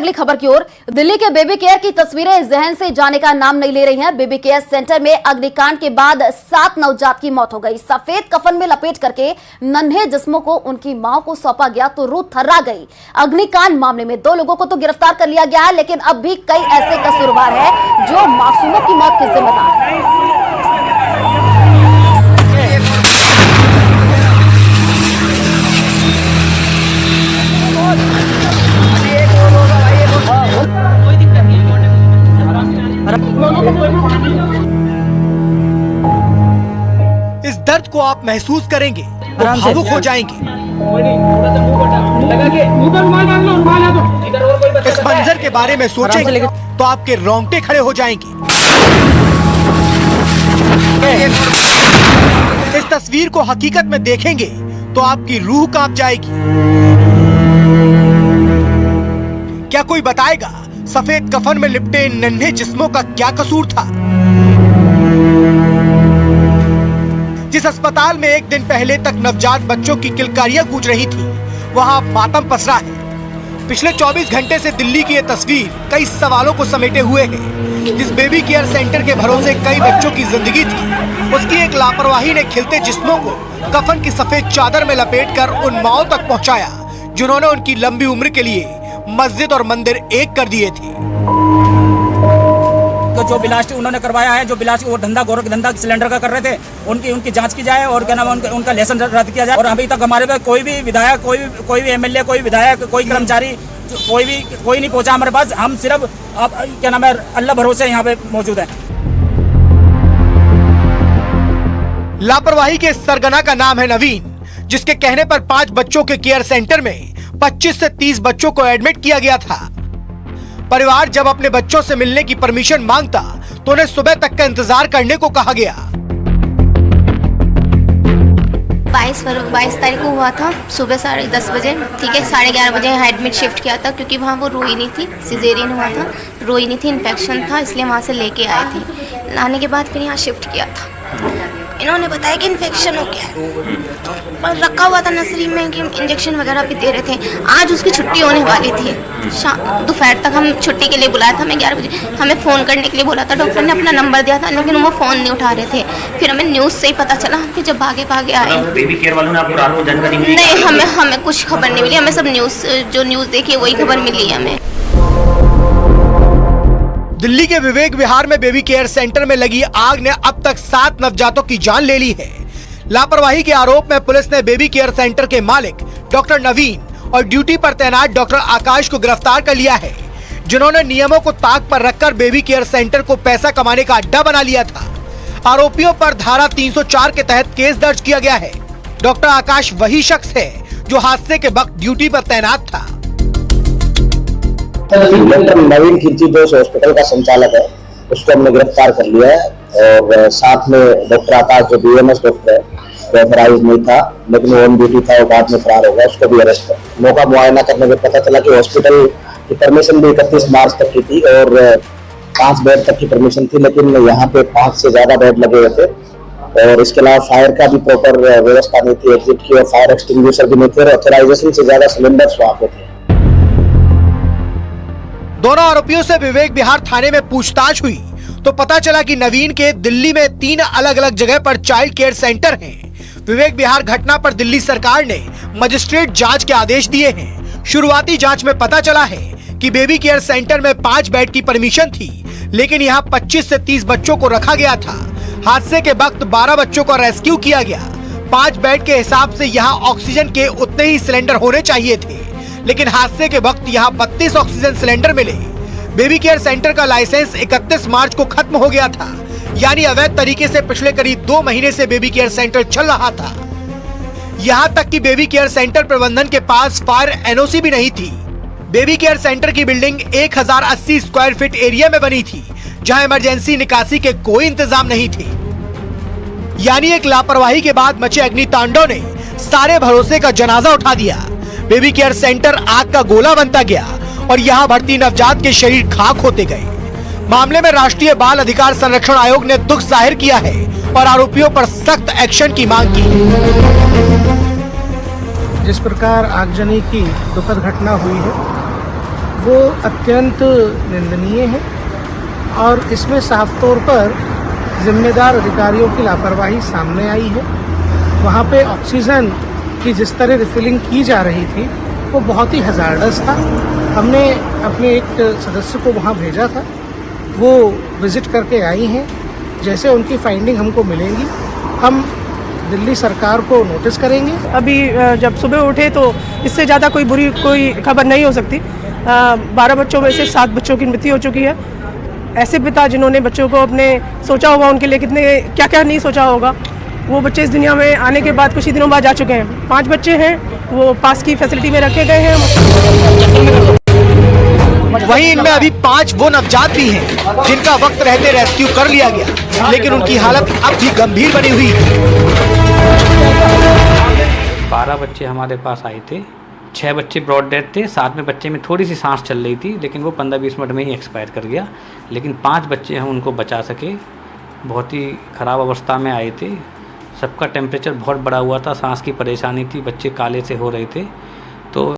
अगली खबर की ओर। दिल्ली के बेबी केयर की तस्वीरें जहन से जाने का नाम नहीं ले रही हैं। बेबी केयर सेंटर में अग्निकांड के बाद 7 नवजात की मौत हो गई। सफेद कफन में लपेट करके नन्हे जिस्मों को उनकी मां को सौंपा गया तो रूह थर्रा गई। अग्निकांड मामले में 2 लोगों को तो गिरफ्तार कर लिया गया है, लेकिन अब भी कई ऐसे कसूरवार हैं जो मासूमों की मौत के जिम्मेदार हैं। इस दर्द को आप महसूस करेंगे, भावुक हो जाएंगे। इस मंजर के बारे में सोचेंगे तो आपके रोंगटे खड़े हो जाएंगे। इस तस्वीर को हकीकत में देखेंगे तो आपकी रूह कांप जाएगी। क्या कोई बताएगा सफेद कफन में लिपटे इन नन्हे जिस्मों का क्या कसूर था? जिस अस्पताल में एक दिन पहले तक नवजात बच्चों की किलकारियां गूंज रही थी, वहां मातम पसरा है। पिछले 24 घंटे से दिल्ली की ये तस्वीर कई सवालों को समेटे हुए है। जिस बेबी केयर सेंटर के भरोसे कई बच्चों की जिंदगी थी, उसकी एक लापरवाही ने खिलते जिस्मों को कफन की सफेद चादर में लपेटकर उन माओं तक पहुंचाया जिन्होंने उनकी लंबी उम्र के लिए मस्जिद और मंदिर एक कर दिए थे। तो जो बिलास उन्होंने करवाया है, जो बिलास वो धंधा गोरख धंधा सिलेंडर का कर रहे थे, उनकी जांच की जाए और क्या नाम उनका लाइसेंस रद्द किया जाए। और अभी तक हमारे पास कोई भी विधायक, कोई भी एमएलए, कोई विधायक, कोई कर्मचारी, कोई नहीं पहुंचा हमारे पास। हम सिर्फ क्या नाम है अल्लाह भरोसे यहाँ पे मौजूद है। लापरवाही के सरगना का नाम है नवीन, जिसके कहने पर 5 बच्चों के केयर सेंटर में 25 से 30 बच्चों को एडमिट किया गया था। परिवार जब अपने बच्चों से मिलने की परमिशन मांगता तो उन्हें सुबह तक का इंतजार करने को कहा गया। 22 तारीख को हुआ था, सुबह 10:30 बजे। ठीक है, 11:30 बजे यहाँ एडमिट शिफ्ट किया था, क्योंकि वहाँ वो रोई नहीं थी, सिजेरियन हुआ था, रोई नहीं थी, इन्फेक्शन था, इसलिए वहाँ से लेके आए थे। लाने के बाद फिर यहाँ शिफ्ट किया था। इन्होंने बताया कि इन्फेक्शन हो गया है, रखा हुआ था नर्सरी में कि इंजेक्शन वगैरह भी दे रहे थे। आज उसकी छुट्टी होने वाली थी, दोपहर तक हम छुट्टी के लिए बुलाया था। हमें 11 बजे हमें फ़ोन करने के लिए बोला था, डॉक्टर ने अपना नंबर दिया था, लेकिन वो फ़ोन नहीं उठा रहे थे। फिर हमें न्यूज़ से ही पता चला, फिर जब भागे आए। बेबी केयर वालों ने आपको रात को जानकारी मिली? नहीं, हमें कुछ खबर नहीं मिली। हमें सब जो न्यूज़ देखी है वही खबर मिली है हमें। दिल्ली के विवेक विहार में बेबी केयर सेंटर में लगी आग ने अब तक 7 नवजातों की जान ले ली है। लापरवाही के आरोप में पुलिस ने बेबी केयर सेंटर के मालिक डॉक्टर नवीन और ड्यूटी पर तैनात डॉक्टर आकाश को गिरफ्तार कर लिया है, जिन्होंने नियमों को ताक पर रखकर बेबी केयर सेंटर को पैसा कमाने का अड्डा बना लिया था। आरोपियों पर धारा 304 के तहत केस दर्ज किया गया है। डॉक्टर आकाश वही शख्स है जो हादसे के वक्त ड्यूटी पर तैनात था। डॉक्टर नवीन खिलची हॉस्पिटल का संचालक है, उसको हमने गिरफ्तार कर लिया है। और साथ में डॉक्टर आकाश जो बीएमएस डॉक्टर है, वो ऑथराइज नहीं था, लेकिन वो ऑन ड्यूटी था, वो बाद में फरार हो गया, उसको भी अरेस्ट है। मौका मुआयना करने में पता चला कि हॉस्पिटल की परमिशन भी 31 मार्च तक की थी और 5 बेड तक की परमिशन थी, लेकिन यहाँ पे 5 से ज्यादा बेड लगे हुए थे। और इसके अलावा फायर का भी प्रॉपर व्यवस्था नहीं थी, एग्जिट की, और फायर एक्सटिंग्विशर भी नहीं थे, और ऑथराइजेशन से ज्यादा सिलेंडर्स वहाँ पे थे। दोनों आरोपियों से विवेक विहार थाने में पूछताछ हुई तो पता चला कि नवीन के दिल्ली में 3 अलग अलग जगह पर चाइल्ड केयर सेंटर हैं। विवेक विहार घटना पर दिल्ली सरकार ने मजिस्ट्रेट जांच के आदेश दिए हैं। शुरुआती जांच में पता चला है कि बेबी केयर सेंटर में 5 बेड की परमिशन थी, लेकिन यहाँ 25 से 30 बच्चों को रखा गया था। हादसे के वक्त 12 बच्चों का रेस्क्यू किया गया। 5 बेड के हिसाब से यहाँ ऑक्सीजन के उतने ही सिलेंडर होने चाहिए थे, लेकिन हादसे के वक्त यहाँ 32 ऑक्सीजन सिलेंडर मिले। बेबी केयर सेंटर का लाइसेंस 31 मार्च को खत्म हो गया था, यानी अवैध तरीके से पिछले करीब 2 महीने से बेबी केयर सेंटर चल रहा था। यहाँ तक कि बेबी केयर सेंटर प्रबंधन के पास फायर एनओसी भी नहीं थी। बेबी केयर सेंटर की बिल्डिंग 1080 स्क्वायर फीट एरिया में बनी थी, जहाँ इमरजेंसी निकासी के कोई इंतजाम नहीं थे। यानी एक लापरवाही के बाद मचे अग्नितांडव ने सारे भरोसे का जनाजा उठा दिया। बेबी केयर सेंटर आग का गोला बनता गया और यहाँ भर्ती नवजात के शरीर खाक होते गए। मामले में राष्ट्रीय बाल अधिकार संरक्षण आयोग ने दुख जाहिर किया है और आरोपियों पर सख्त एक्शन की मांग की। जिस प्रकार आगजनी की दुखद घटना हुई है, वो अत्यंत निंदनीय है और इसमें साफ तौर पर जिम्मेदार अधिकारियों की लापरवाही सामने आई है। वहाँ पे ऑक्सीजन की जिस तरह रिफिलिंग की जा रही थी वो बहुत ही हज़ार्डस था। हमने अपने एक सदस्य को वहाँ भेजा था, वो विज़िट करके आई हैं। जैसे उनकी फाइंडिंग हमको मिलेंगी हम दिल्ली सरकार को नोटिस करेंगे। अभी जब सुबह उठे तो इससे ज़्यादा कोई बुरी कोई खबर नहीं हो सकती। 12 बच्चों में से 7 बच्चों की मृत्यु हो चुकी है। ऐसे पिता जिन्होंने बच्चों को अपने सोचा होगा उनके लिए कितने क्या क्या नहीं सोचा होगा, वो बच्चे इस दुनिया में आने के बाद कुछ ही दिनों बाद जा चुके हैं। 5 बच्चे हैं, वो पास की फैसिलिटी में रखे गए हैं। वहीं इनमें अभी 5 वो नवजात भी हैं जिनका वक्त रहते रेस्क्यू कर लिया गया, लेकिन उनकी हालत अब भी गंभीर बनी हुई है। 12 बच्चे हमारे पास आए थे, 6 बच्चे ब्रॉड डेथ थे, 7वें बच्चे में थोड़ी सी सांस चल रही थी लेकिन वो 15-20 मिनट में ही एक्सपायर कर गया। लेकिन 5 बच्चे हम उनको बचा सके, बहुत ही ख़राब अवस्था में आए थे। सबका टेम्परेचर बहुत बढ़ा हुआ था, सांस की परेशानी थी, बच्चे काले से हो रहे थे। तो